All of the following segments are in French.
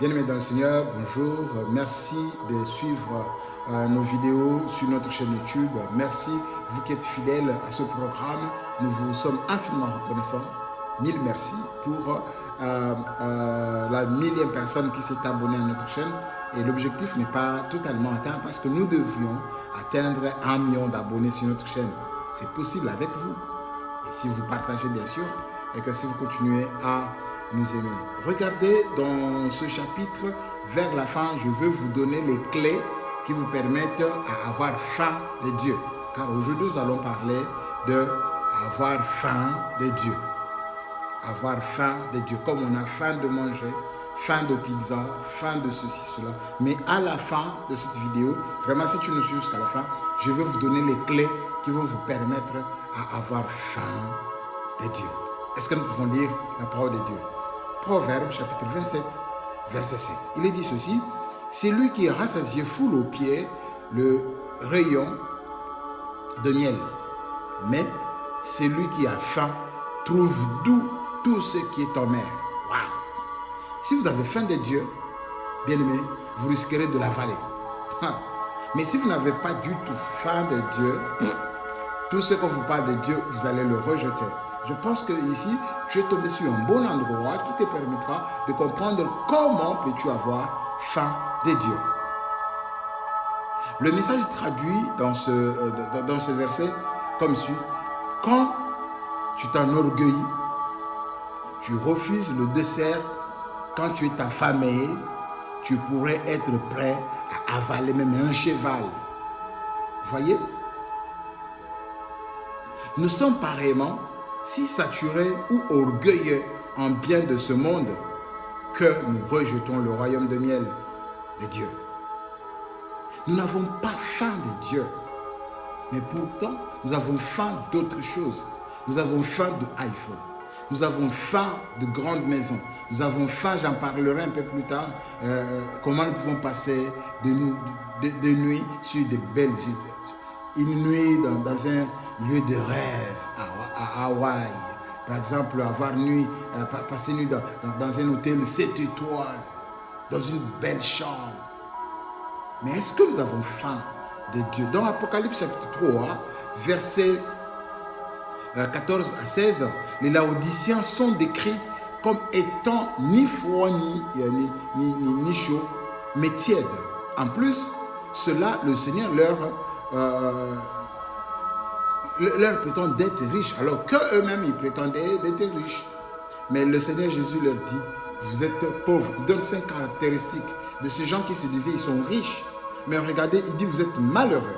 Bien-aimés dans le Seigneur, bonjour. Merci de suivre nos vidéos sur notre chaîne YouTube. Merci, vous qui êtes fidèles à ce programme. Nous vous sommes infiniment reconnaissants. Mille merci pour la millième personne qui s'est abonnée à notre chaîne. Et l'objectif n'est pas totalement atteint parce que nous devions atteindre 1 million d'abonnés sur notre chaîne. C'est possible avec vous. Et si vous partagez bien sûr, et que si vous continuez à nous aimer. Regardez dans ce chapitre, vers la fin, je veux vous donner les clés qui vous permettent d'avoir faim de Dieu. Car aujourd'hui, nous allons parler d'avoir faim de Dieu. Avoir faim de Dieu. Comme on a faim de manger, faim de pizza, faim de ceci, cela. Mais à la fin de cette vidéo, vraiment si tu nous suis jusqu'à la fin, je vais vous donner les clés qui vont vous permettre d'avoir faim de Dieu. Est-ce que nous pouvons lire la parole de Dieu? Proverbe chapitre 27, verset 7. Il est dit ceci: c'est lui qui rassasié foule aux pieds le rayon de miel. Mais celui qui a faim trouve doux tout ce qui est en mer. Wow. Si vous avez faim de Dieu, bien aimé, vous risquerez de l'avaler. Mais si vous n'avez pas du tout faim de Dieu, tout ce qu'on vous parle de Dieu, vous allez le rejeter. Je pense que ici, tu es tombé sur un bon endroit qui te permettra de comprendre comment peux-tu avoir faim de Dieu. Le message traduit dans ce verset comme suit: quand tu t'enorgueillis, tu refuses le dessert, quand tu es affamé, tu pourrais être prêt à avaler même un cheval. Voyez? Nous sommes pareillement si saturés ou orgueilleux en bien de ce monde que nous rejetons le royaume de miel de Dieu. Nous n'avons pas faim de Dieu, mais pourtant nous avons faim d'autres choses. Nous avons faim de iPhone, nous avons faim de grandes maisons, nous avons faim, j'en parlerai un peu plus tard, comment nous pouvons passer des nuits sur de belles îles. Une nuit dans un lieu de rêve à Hawaï. Par exemple, passer une nuit dans un hôtel 7 étoiles, dans une belle chambre. Mais est-ce que nous avons faim de Dieu? Dans Apocalypse chapitre 3, versets 14 à 16, les Laodiciens sont décrits comme étant ni froid ni chaud, mais tièdes. En plus, cela, le Seigneur leur prétend d'être riches, alors qu'eux-mêmes, ils prétendaient d'être riches. Mais le Seigneur Jésus leur dit: vous êtes pauvres. Il donne 5 caractéristiques de ces gens qui se disaient ils sont riches. Mais regardez, il dit: vous êtes malheureux,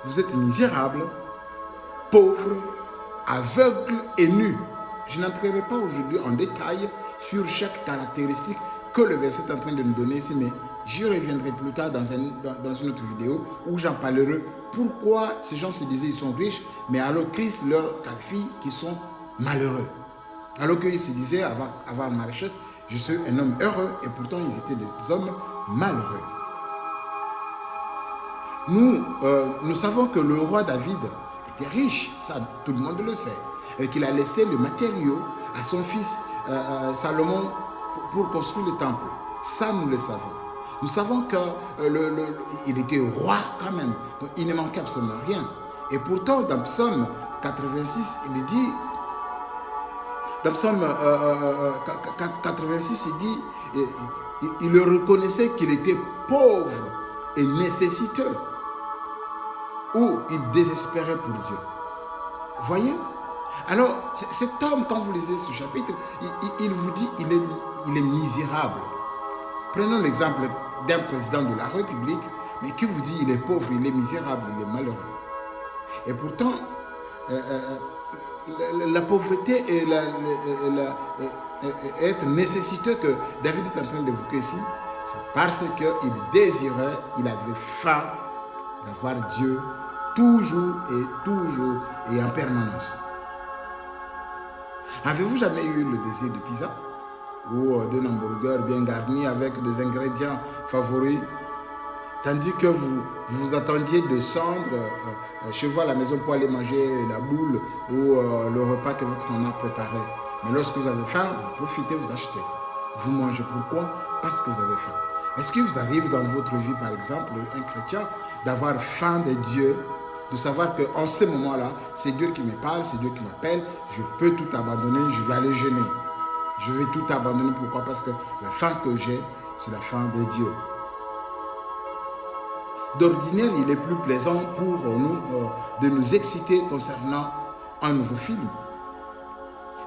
vous êtes misérables, pauvres, aveugles et nus. Je n'entrerai pas aujourd'hui en détail sur chaque caractéristique que le verset est en train de nous donner ici, mais j'y reviendrai plus tard dans une autre vidéo où j'en parlerai pourquoi ces gens se disaient ils sont riches, mais alors Christ leur qualifie qu'ils sont malheureux. Alors qu'ils se disaient avoir ma richesse, je suis un homme heureux, et pourtant ils étaient des hommes malheureux. Nous savons que le roi David était riche, ça tout le monde le sait, et qu'il a laissé le matériau à son fils Salomon pour construire le temple. Ça, nous le savons. Nous savons qu'il était roi quand même, donc il ne manquait absolument rien. Et pourtant, dans Psaume 86, il est dit, dans Psaume 86, il dit, il le reconnaissait qu'il était pauvre et nécessiteux, ou il désespérait pour Dieu. Voyez? Alors, cet homme, quand vous lisez ce chapitre, il vous dit il est misérable. Prenons l'exemple d'un président de la République, mais qui vous dit il est pauvre, il est misérable, il est malheureux. Et pourtant, la pauvreté et être nécessiteux que David est en train d'évoquer ici, c'est parce qu'il désirait, il avait faim d'avoir Dieu toujours et en permanence. Avez-vous jamais eu le désir de pizza ou d'un hamburger bien garni avec des ingrédients favoris, tandis que vous attendiez descendre chez vous à la maison pour aller manger la boule ou le repas que votre maman a préparé? Mais lorsque vous avez faim, vous profitez, vous achetez. Vous mangez pourquoi? Parce que vous avez faim. Est-ce qu'il vous arrive dans votre vie, par exemple, un chrétien, d'avoir faim de Dieu, de savoir qu'en ce moment-là, c'est Dieu qui me parle, c'est Dieu qui m'appelle, je peux tout abandonner, je vais aller jeûner. Je vais tout abandonner. Pourquoi? Parce que la faim que j'ai, c'est la faim de Dieu. D'ordinaire, il est plus plaisant pour nous de nous exciter concernant un nouveau film,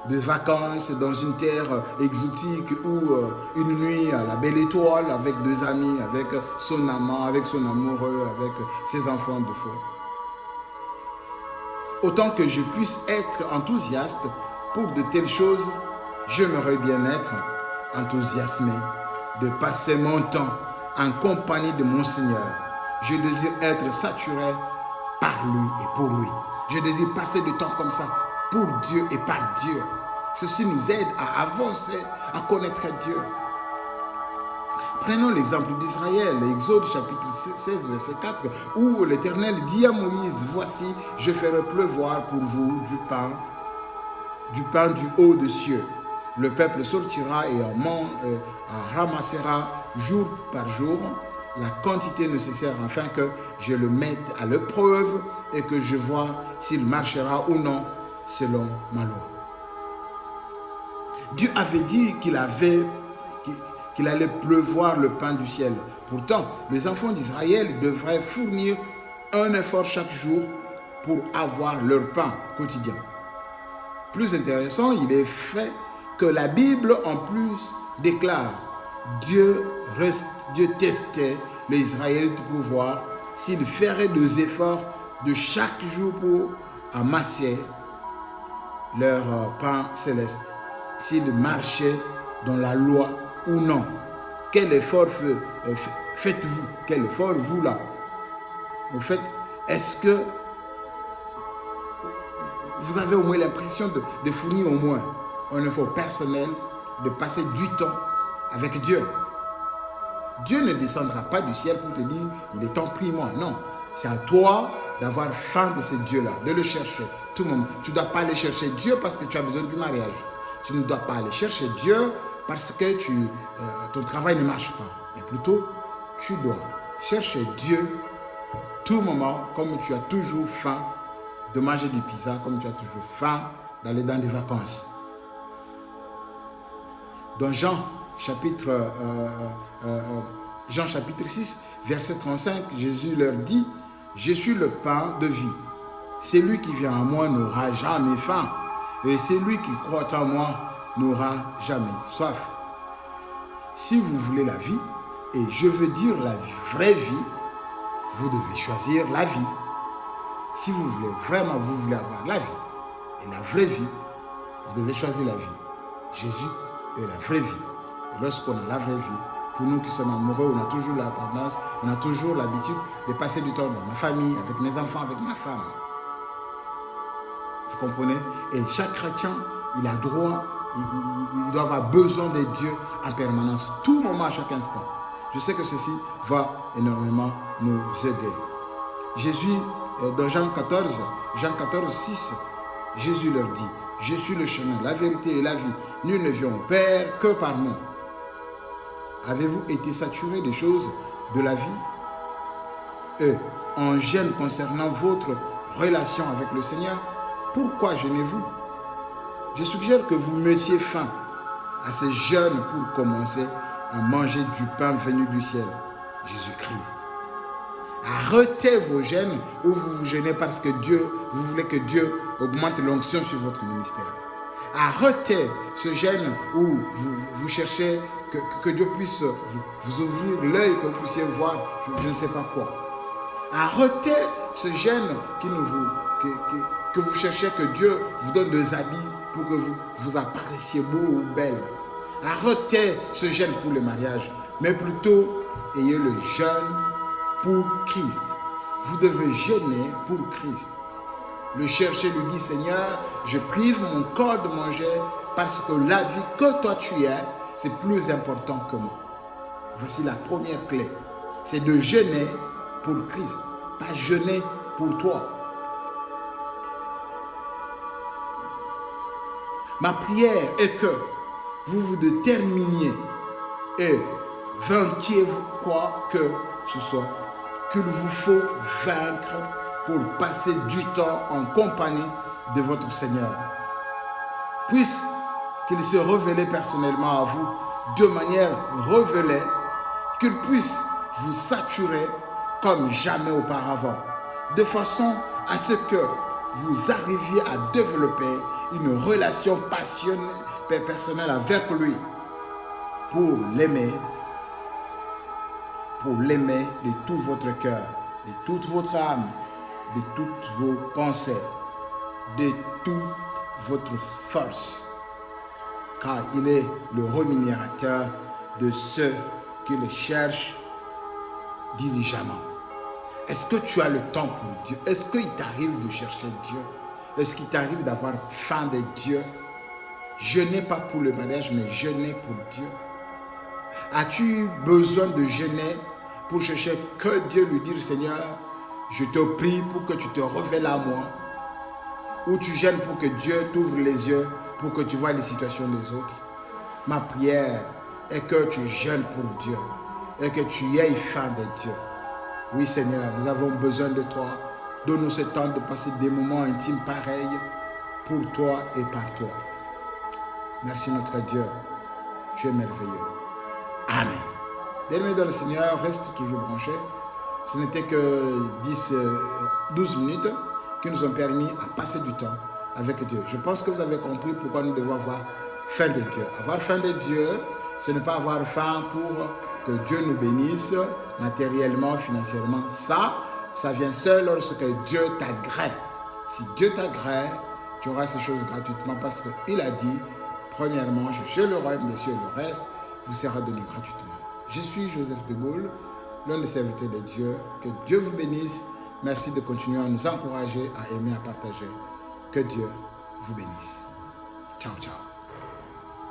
de vacances dans une terre exotique ou une nuit à la belle étoile avec deux amis, avec son amant, avec son amoureux, avec ses enfants de feu. Autant que je puisse être enthousiaste pour de telles choses, j'aimerais bien être enthousiasmé de passer mon temps en compagnie de mon Seigneur. Je désire être saturé par lui et pour lui. Je désire passer du temps comme ça pour Dieu et par Dieu. Ceci nous aide à avancer, à connaître Dieu. Prenons l'exemple d'Israël, Exode chapitre 16, verset 4, où l'Éternel dit à Moïse, « Voici, je ferai pleuvoir pour vous du pain du haut des cieux. Le peuple sortira et en ramassera jour par jour la quantité nécessaire afin que je le mette à l'épreuve et que je vois s'il marchera ou non selon ma loi. » Dieu avait dit qu'il allait pleuvoir le pain du ciel. Pourtant, les enfants d'Israël devraient fournir un effort chaque jour pour avoir leur pain quotidien. Plus intéressant, il est fait que la Bible en plus déclare Dieu testait les Israélites pour voir s'ils feraient des efforts de chaque jour pour amasser leur pain céleste, s'ils marchaient dans la loi ou non. Quel effort faites-vous? Quel effort vous là? Au fait, est-ce que vous avez au moins l'impression de fournir au moins un effort personnel, de passer du temps avec Dieu? Dieu ne descendra pas du ciel pour te dire, il est temps, prie-moi. Non, c'est à toi d'avoir faim de ce Dieu-là, de le chercher tout le moment. Tu ne dois pas aller chercher Dieu parce que tu as besoin du mariage. Tu ne dois pas aller chercher Dieu parce que ton travail ne marche pas. Mais plutôt, tu dois chercher Dieu tout moment, comme tu as toujours faim de manger du pizza, comme tu as toujours faim d'aller dans des vacances. Dans Jean chapitre 6, verset 35, Jésus leur dit, « Je suis le pain de vie. Celui qui vient à moi n'aura jamais faim, et celui qui croit en moi n'aura jamais soif. Si vous voulez la vie, et je veux dire la vraie vie, vous devez choisir la vie. Si vous voulez vraiment, vous voulez avoir la vie et la vraie vie, vous devez choisir la vie. Jésus est la vraie vie. Et lorsqu'on a la vraie vie, pour nous qui sommes amoureux, on a toujours la tendance, on a toujours l'habitude de passer du temps dans ma famille, avec mes enfants, avec ma femme. Vous comprenez? Et chaque chrétien, il a droit, il doit avoir besoin de Dieu en permanence, tout moment, à chaque instant. Je sais que ceci va énormément nous aider. Jésus, dans Jean 14, 6, Jésus leur dit, « Je suis le chemin, la vérité et la vie. Nul ne vient au Père que par moi. » Avez-vous été saturé des choses de la vie? Et en jeûne concernant votre relation avec le Seigneur, pourquoi jeûnez-vous? Je suggère que vous mettiez fin à ces jeûnes pour commencer à manger du pain venu du ciel, Jésus-Christ. Arrêtez vos jeûnes où vous jeûnez parce que vous voulez que Dieu augmente l'onction sur votre ministère. Arrêtez ce jeûne où vous cherchez que Dieu puisse vous ouvrir l'œil, que vous puissiez voir je ne sais pas quoi. Arrêtez ce jeûne que vous cherchez que Dieu vous donne des habits pour que vous apparaissiez beau ou belle. Arrêtez ce jeûne pour le mariage, mais plutôt ayez le jeûne pour Christ. Vous devez jeûner pour Christ. Le chercher lui dit, Seigneur, je prive mon corps de manger parce que la vie que toi tu es, c'est plus important que moi. Voici la première clé. C'est de jeûner pour Christ, pas jeûner pour toi. Ma prière est que vous vous déterminiez et vainquiez quoi que ce soit qu'il vous faut vaincre pour passer du temps en compagnie de votre Seigneur. Puisqu'il s'est révélé personnellement à vous de manière révélée, qu'il puisse vous saturer comme jamais auparavant, de façon à ce que vous arriviez à développer une relation passionnée, personnelle avec lui, pour l'aimer de tout votre cœur, de toute votre âme, de toutes vos pensées, de toute votre force, car il est le rémunérateur de ceux qui le cherchent diligemment. Est-ce que tu as le temps pour Dieu? Est-ce qu'il t'arrive de chercher Dieu? Est-ce qu'il t'arrive d'avoir faim de Dieu? Jeûner pas pour le mariage, mais jeûner pour Dieu. As-tu besoin de jeûner pour chercher que Dieu lui dise, Seigneur, je te prie pour que tu te révèles à moi? Ou tu jeûnes pour que Dieu t'ouvre les yeux, pour que tu vois les situations des autres? Ma prière est que tu jeûnes pour Dieu et que tu aies faim de Dieu. Oui Seigneur, nous avons besoin de toi. Donne-nous ce temps de passer des moments intimes pareils pour toi et par toi. Merci notre Dieu, tu es merveilleux. Amen. Bien-aimés dans le Seigneur, reste toujours branché. Ce n'était que 12 minutes qui nous ont permis à passer du temps avec Dieu. Je pense que vous avez compris pourquoi nous devons avoir faim de Dieu. Avoir faim de Dieu, ce n'est pas avoir faim pour que Dieu nous bénisse matériellement, financièrement. Ça vient seul lorsque Dieu t'agrée. Si Dieu t'agrée, tu auras ces choses gratuitement parce qu'il a dit, premièrement, cherchez le royaume des cieux et le reste vous sera donné gratuitement. Je suis Joseph de Gaulle, l'un des serviteurs de Dieu. Que Dieu vous bénisse. Merci de continuer à nous encourager, à aimer, à partager. Que Dieu vous bénisse. Ciao, ciao.